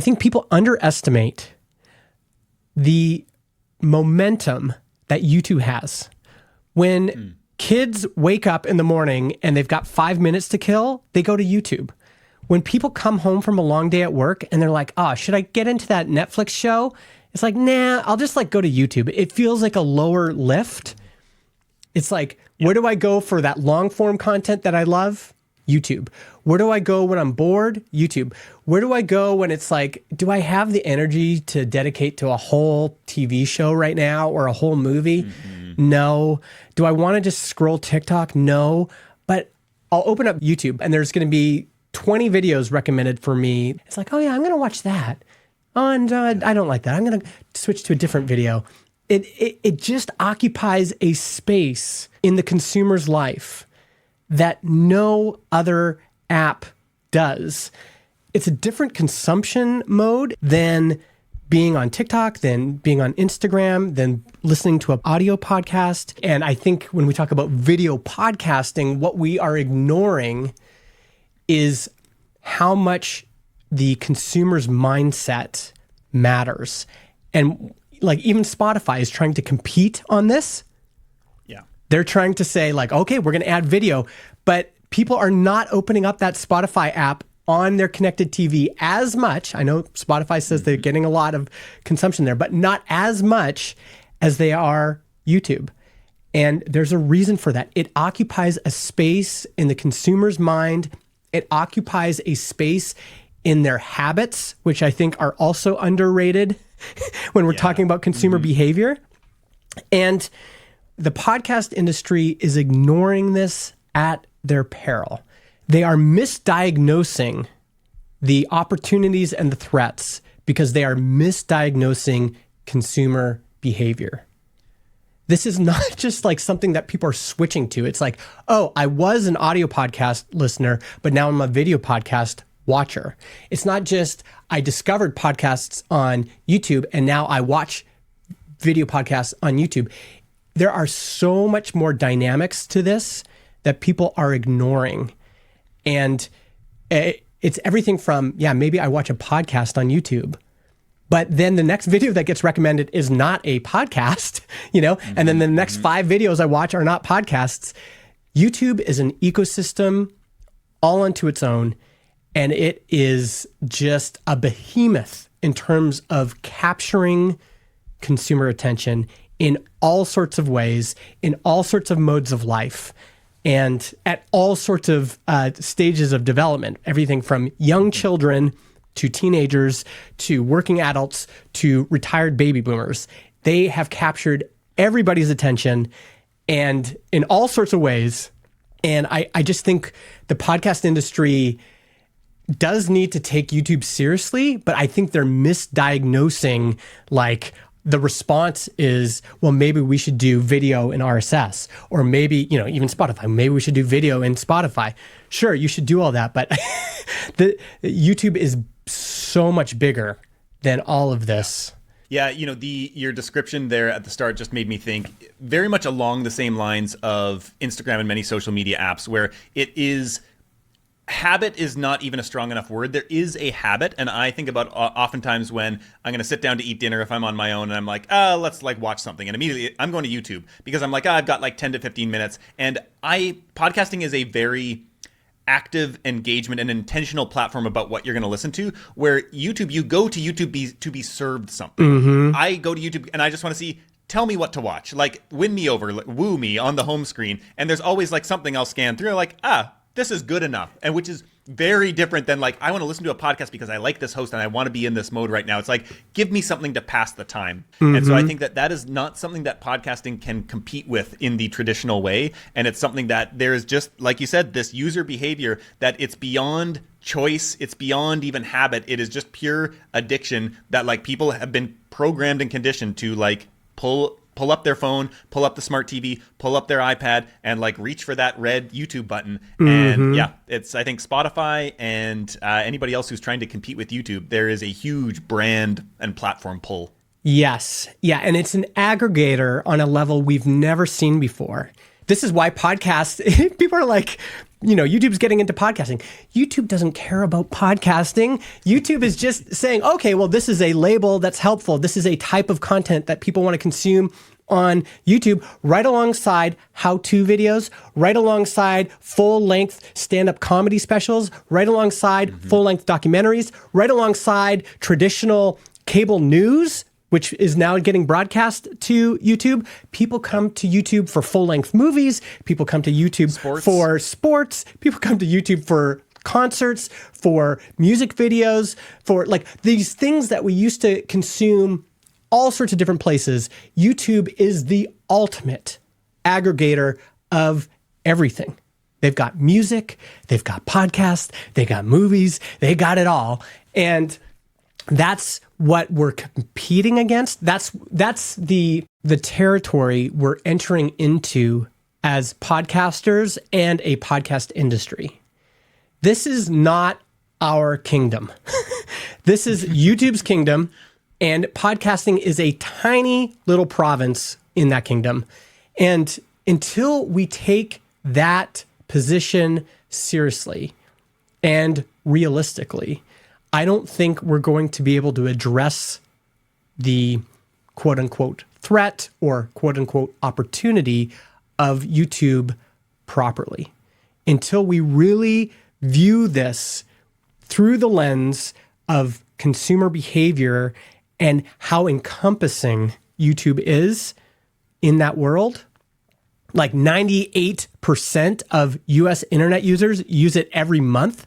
I think people underestimate the momentum that YouTube has. When kids wake up in the morning and they've got 5 minutes to kill, they go to YouTube. When people come home from a long day at work and they're like, oh, should I get into that Netflix show? It's like, nah, I'll just go to YouTube. It feels like a lower lift. It's like, where do I go for that long form content that I love? YouTube. Where do I go when I'm bored? YouTube. Where do I go when it's like, do I have the energy to dedicate to a whole TV show right now or a whole movie? No. Do I want to just scroll TikTok? No. But I'll open up YouTube and there's going to be 20 videos recommended for me. It's like, oh yeah, I'm going to watch that. Oh, and I don't like that. I'm going to switch to a different video. It just occupies a space in the consumer's life that no other app does. It's a different consumption mode than being on TikTok, than being on Instagram, than listening to an audio podcast. And I think when we talk about video podcasting, what we are ignoring is how much the consumer's mindset matters. And even Spotify is trying to compete on this. Yeah. They're trying to say okay, we're going to add video, but people are not opening up that Spotify app on their connected TV as much. I know Spotify says they're getting a lot of consumption there, but not as much as they are YouTube. And there's a reason for that. It occupies a space in the consumer's mind. It occupies a space in their habits, which I think are also underrated when we're talking about consumer behavior. And the podcast industry is ignoring this at their peril. They are misdiagnosing the opportunities and the threats because they are misdiagnosing consumer behavior. This is not just something that people are switching to. It's like, oh, I was an audio podcast listener, but now I'm a video podcast watcher. It's not just I discovered podcasts on YouTube and now I watch video podcasts on YouTube. There are so much more dynamics to this that people are ignoring. And it's everything from, maybe I watch a podcast on YouTube, but then the next video that gets recommended is not a podcast, and then the next 5 videos I watch are not podcasts. YouTube is an ecosystem all unto its own, and it is just a behemoth in terms of capturing consumer attention in all sorts of ways, in all sorts of modes of life, and at all sorts of stages of development, everything from young children to teenagers to working adults to retired baby boomers. They have captured everybody's attention and in all sorts of ways. And I just think the podcast industry does need to take YouTube seriously, but I think they're misdiagnosing the response is, well, maybe we should do video in RSS, or maybe, even Spotify, maybe we should do video in Spotify. Sure, you should do all that, but the YouTube is so much bigger than all of this. Yeah, your description there at the start just made me think very much along the same lines of Instagram and many social media apps, where it is habit is not even a strong enough word. There is a habit, and I think about oftentimes when I'm going to sit down to eat dinner if I'm on my own and I'm like, let's watch something, and immediately I'm going to YouTube because I'm like, I've got 10 to 15 minutes, and podcasting is a very active engagement and intentional platform about what you're going to listen to, where YouTube, you go to YouTube to be served something. I go to YouTube and I just want to see, tell me what to watch, win me over, woo me on the home screen, and there's always something I'll scan through, this is good enough, and which is very different than I want to listen to a podcast because I like this host and I want to be in this mode right now. It's give me something to pass the time. And so I think that is not something that podcasting can compete with in the traditional way. And it's something that there is just, like you said, this user behavior that it's beyond choice. It's beyond even habit. It is just pure addiction that people have been programmed and conditioned to pull up their phone, pull up the smart TV, pull up their iPad, and reach for that red YouTube button. And it's, I think, Spotify and anybody else who's trying to compete with YouTube, there is a huge brand and platform pull. Yes. Yeah. And it's an aggregator on a level we've never seen before. this is why podcasts, people are like, YouTube's getting into podcasting. YouTube doesn't care about podcasting. YouTube is just saying, okay, well, this is a label that's helpful. This is a type of content that people want to consume on YouTube, right alongside how-to videos, right alongside full-length stand-up comedy specials, right alongside full-length documentaries, right alongside traditional cable news, which is now getting broadcast to YouTube. People come to YouTube for full-length movies. People come to YouTube for sports. People come to YouTube for concerts, for music videos, for like these things that we used to consume all sorts of different places. YouTube is the ultimate aggregator of everything. They've got music, they've got podcasts, they got movies, they got it all. And that's what we're competing against. That's the territory we're entering into as podcasters and a podcast industry. This is not our kingdom. This is YouTube's kingdom, and podcasting is a tiny little province in that kingdom. And until we take that position seriously and realistically, I don't think we're going to be able to address the quote unquote threat or quote unquote opportunity of YouTube properly until we really view this through the lens of consumer behavior and how encompassing YouTube is in that world. Like 98% of US internet users use it every month.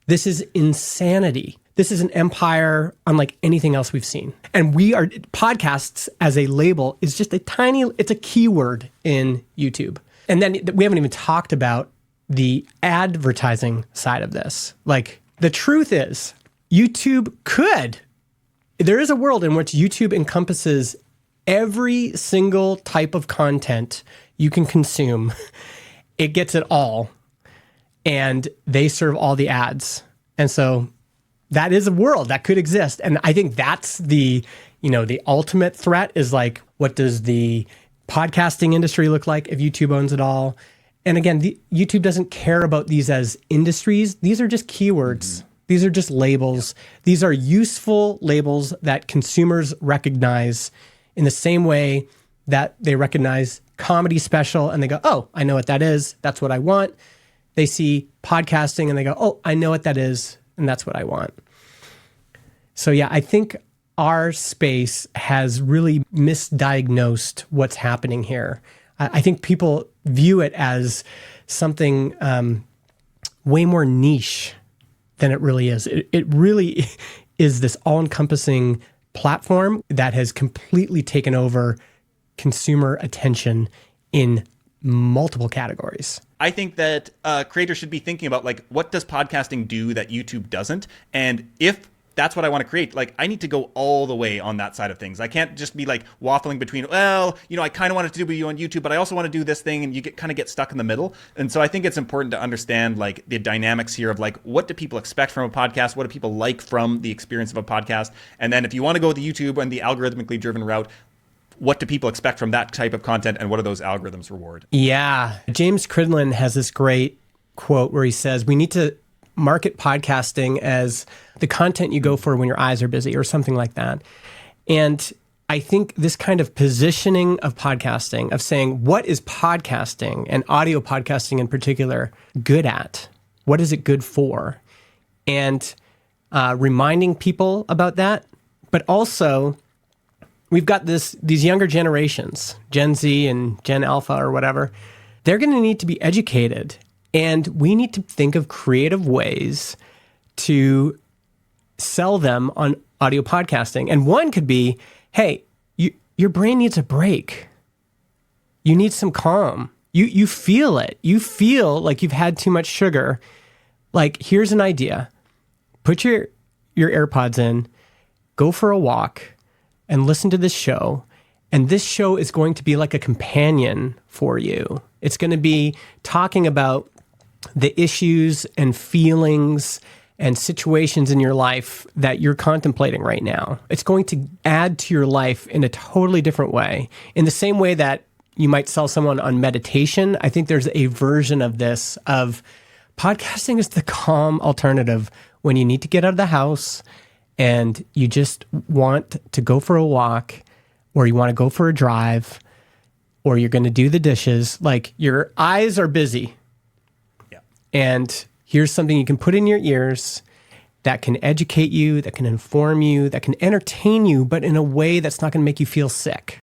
This is insanity. This is an empire unlike anything else we've seen. And podcasts as a label is just it's a keyword in YouTube. And then we haven't even talked about the advertising side of this. Like, the truth is, there is a world in which YouTube encompasses every single type of content you can consume. It gets it all. And they serve all the ads. And so that is a world that could exist. And I think that's the ultimate threat is like, what does the podcasting industry look like if YouTube owns it all? And again, YouTube doesn't care about these as industries. These are just keywords. These are just labels. These are useful labels that consumers recognize in the same way that they recognize comedy special and they go, oh, I know what that is. That's what I want. They see podcasting and they go, oh, I know what that is. And that's what I want. So yeah, I think our space has really misdiagnosed what's happening here. I think people view it as something way more niche than it really is. It really is this all-encompassing platform that has completely taken over consumer attention in multiple categories. I think that creators should be thinking about, like, what does podcasting do that YouTube doesn't? And if that's what I want to create, like, I need to go all the way on that side of things. I can't just be like waffling between, well, I kind of wanted to do you on YouTube, but I also want to do this thing, and you kind of get stuck in the middle. And so I think it's important to understand, like, the dynamics here of, like, what do people expect from a podcast? What do people like from the experience of a podcast? And then if you want to go the YouTube and the algorithmically driven route, what do people expect from that type of content, and what do those algorithms reward? Yeah. James Cridland has this great quote where he says, we need to market podcasting as the content you go for when your eyes are busy, or something like that. And I think this kind of positioning of podcasting, of saying, what is podcasting, and audio podcasting in particular, good at? What is it good for? And reminding people about that, but also we've got these younger generations, Gen Z and Gen Alpha or whatever. They're going to need to be educated, and we need to think of creative ways to sell them on audio podcasting. And one could be, hey, your brain needs a break. You need some calm. You feel it. You feel like you've had too much sugar. Like, here's an idea. Put your AirPods in, go for a walk, and listen to this show. And this show is going to be like a companion for you. It's going to be talking about the issues and feelings and situations in your life that you're contemplating right now. It's going to add to your life in a totally different way. In the same way that, you might sell someone on meditation. I think there's a version of this of podcasting is the calm alternative when you need to get out of the house and you just want to go for a walk, or you want to go for a drive, or you're going to do the dishes. Like, your eyes are busy. Yeah. And here's something you can put in your ears that can educate you, that can inform you, that can entertain you, but in a way that's not going to make you feel sick.